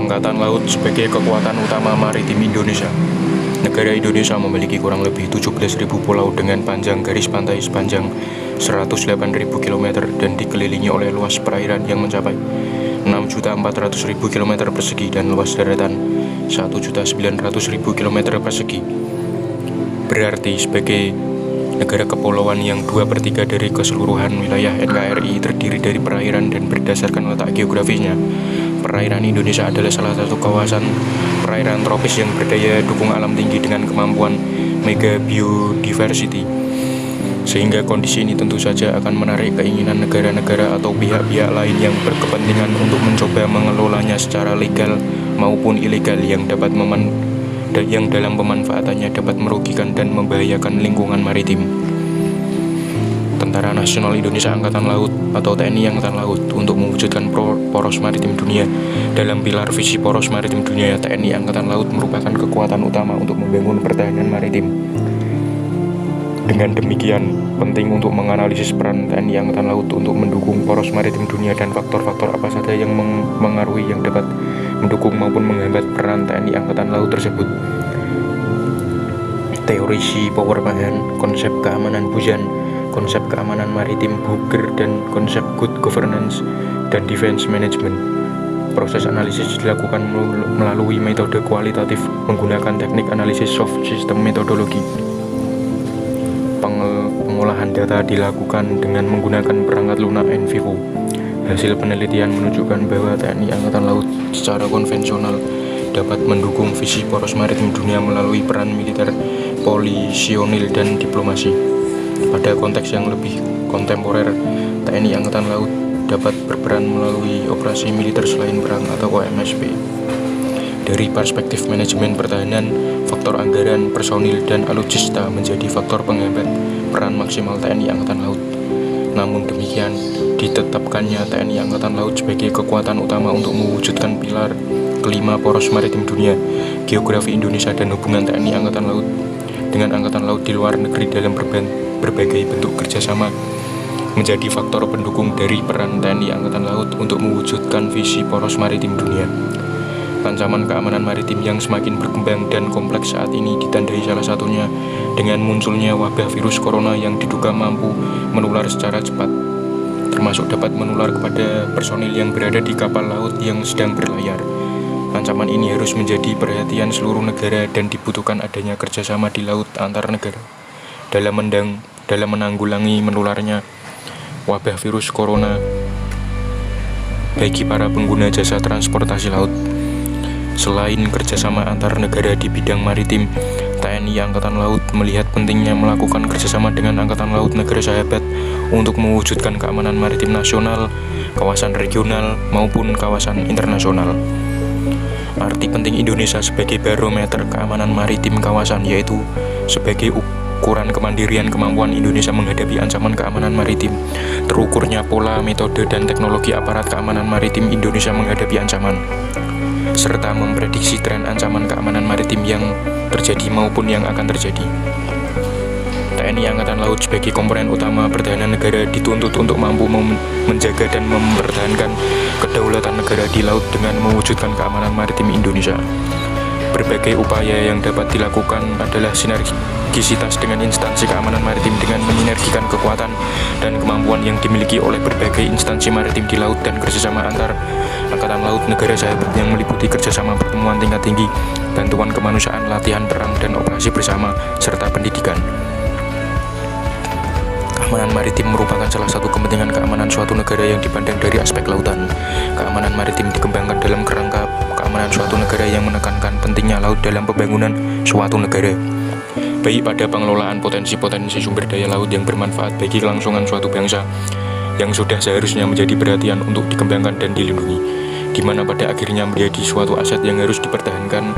Angkatan Laut sebagai kekuatan utama maritim Indonesia. Negara Indonesia memiliki kurang lebih 17.000 pulau dengan panjang garis pantai sepanjang 108.000 km dan dikelilingi oleh luas perairan yang mencapai 6.400.000 km persegi dan luas daratan 1.900.000 km persegi. Berarti sebagai negara kepulauan yang 2/3 dari keseluruhan wilayah NKRI terdiri dari perairan dan berdasarkan letak geografisnya, perairan Indonesia adalah salah satu kawasan perairan tropis yang berdaya dukung alam tinggi dengan kemampuan mega biodiversity. Sehingga kondisi ini tentu saja akan menarik keinginan negara-negara atau pihak-pihak lain yang berkepentingan untuk mencoba mengelolanya secara legal maupun ilegal yang dalam pemanfaatannya dapat merugikan dan membahayakan lingkungan maritim. Tentara Nasional Indonesia Angkatan Laut atau TNI Angkatan Laut untuk mewujudkan poros maritim dunia. Dalam pilar visi poros maritim dunia, TNI Angkatan Laut merupakan kekuatan utama untuk membangun pertahanan maritim. Dengan demikian, penting untuk menganalisis peran TNI Angkatan Laut untuk mendukung poros maritim dunia dan faktor-faktor apa saja yang mengaruhi yang dapat mendukung maupun menghambat peran TNI Angkatan Laut tersebut. Teori Sea Power Bahan, konsep keamanan Busan, konsep keamanan maritim Booker, dan konsep good governance dan defense management. Proses analisis dilakukan melalui metode kualitatif menggunakan teknik analisis soft system metodologi. Pengolahan data dilakukan dengan menggunakan perangkat lunak in vivo. Hasil penelitian menunjukkan bahwa TNI Angkatan Laut secara konvensional dapat mendukung visi poros maritim dunia melalui peran militer, polisionil, dan diplomasi. Pada konteks yang lebih kontemporer, TNI Angkatan Laut dapat berperan melalui operasi militer selain perang atau OMSP. Dari perspektif manajemen pertahanan, faktor anggaran, personil, dan alutsista menjadi faktor penghambat peran maksimal TNI Angkatan Laut. Namun demikian, ditetapkannya TNI Angkatan Laut sebagai kekuatan utama untuk mewujudkan pilar kelima poros maritim dunia, geografi Indonesia, dan hubungan TNI Angkatan Laut dengan Angkatan Laut di luar negeri dalam berbagai bentuk kerjasama menjadi faktor pendukung dari peran TNI Angkatan Laut untuk mewujudkan visi poros maritim dunia. Ancaman keamanan maritim yang semakin berkembang dan kompleks saat ini ditandai salah satunya dengan munculnya wabah virus corona yang diduga mampu menular secara cepat, termasuk dapat menular kepada personil yang berada di kapal laut yang sedang berlayar. Ancaman ini harus menjadi perhatian seluruh negara dan dibutuhkan adanya kerjasama di laut antar negara dalam menanggulangi menularnya wabah virus corona bagi para pengguna jasa transportasi laut. Selain kerjasama antar negara di bidang maritim, TNI Angkatan Laut melihat pentingnya melakukan kerjasama dengan Angkatan Laut negara sahabat untuk mewujudkan keamanan maritim nasional, kawasan regional, maupun kawasan internasional. Arti penting Indonesia sebagai barometer keamanan maritim kawasan yaitu sebagai ukuran kemandirian kemampuan Indonesia menghadapi ancaman keamanan maritim. Terukurnya pola, metode, dan teknologi aparat keamanan maritim Indonesia menghadapi ancaman, serta memprediksi tren ancaman keamanan maritim yang terjadi maupun yang akan terjadi. TNI Angkatan Laut sebagai komponen utama pertahanan negara dituntut untuk mampu menjaga dan mempertahankan kedaulatan negara di laut dengan mewujudkan keamanan maritim Indonesia. Berbagai upaya yang dapat dilakukan adalah sinergisitas dengan instansi keamanan maritim dengan menyinergikan kekuatan dan kemampuan yang dimiliki oleh berbagai instansi maritim di laut dan kerjasama antar Angkatan Laut negara sahabat yang meliputi kerjasama pertemuan tingkat tinggi, bantuan kemanusiaan, latihan perang, dan operasi bersama, serta pendidikan. Keamanan maritim merupakan salah satu kepentingan keamanan suatu negara yang dipandang dari aspek lautan. Keamanan maritim dikembangkan dalam kerangka keamanan suatu negara yang menekankan pentingnya laut dalam pembangunan suatu negara, baik pada pengelolaan potensi-potensi sumber daya laut yang bermanfaat bagi kelangsungan suatu bangsa, yang sudah seharusnya menjadi perhatian untuk dikembangkan dan dilindungi, di mana pada akhirnya menjadi suatu aset yang harus dipertahankan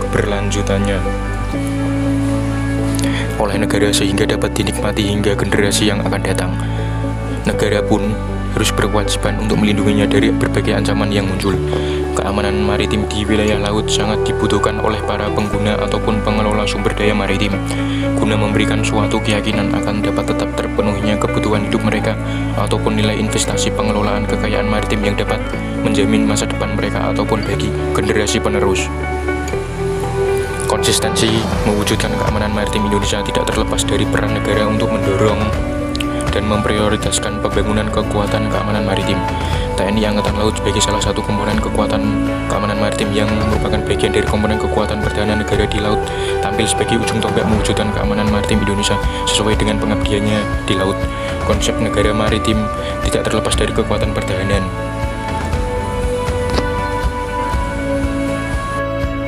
keberlanjutannya oleh negara sehingga dapat dinikmati hingga generasi yang akan datang. Negara pun harus berkewajiban untuk melindunginya dari berbagai ancaman yang muncul. keamanan maritim di wilayah laut sangat dibutuhkan oleh para pengguna ataupun pengelola sumber daya maritim, guna memberikan suatu keyakinan akan dapat tetap terpenuhinya kebutuhan hidup mereka ataupun nilai investasi pengelolaan kekayaan maritim yang dapat menjamin masa depan mereka ataupun bagi generasi penerus. Konsistensi mewujudkan keamanan maritim Indonesia tidak terlepas dari peran negara untuk mendorong dan memprioritaskan pembangunan kekuatan keamanan maritim. TNI Angkatan Laut sebagai salah satu komponen kekuatan keamanan maritim yang merupakan bagian dari komponen kekuatan pertahanan negara di laut, tampil sebagai ujung tombak mewujudkan keamanan maritim Indonesia sesuai dengan pengabdiannya di laut. Konsep negara maritim tidak terlepas dari kekuatan pertahanan.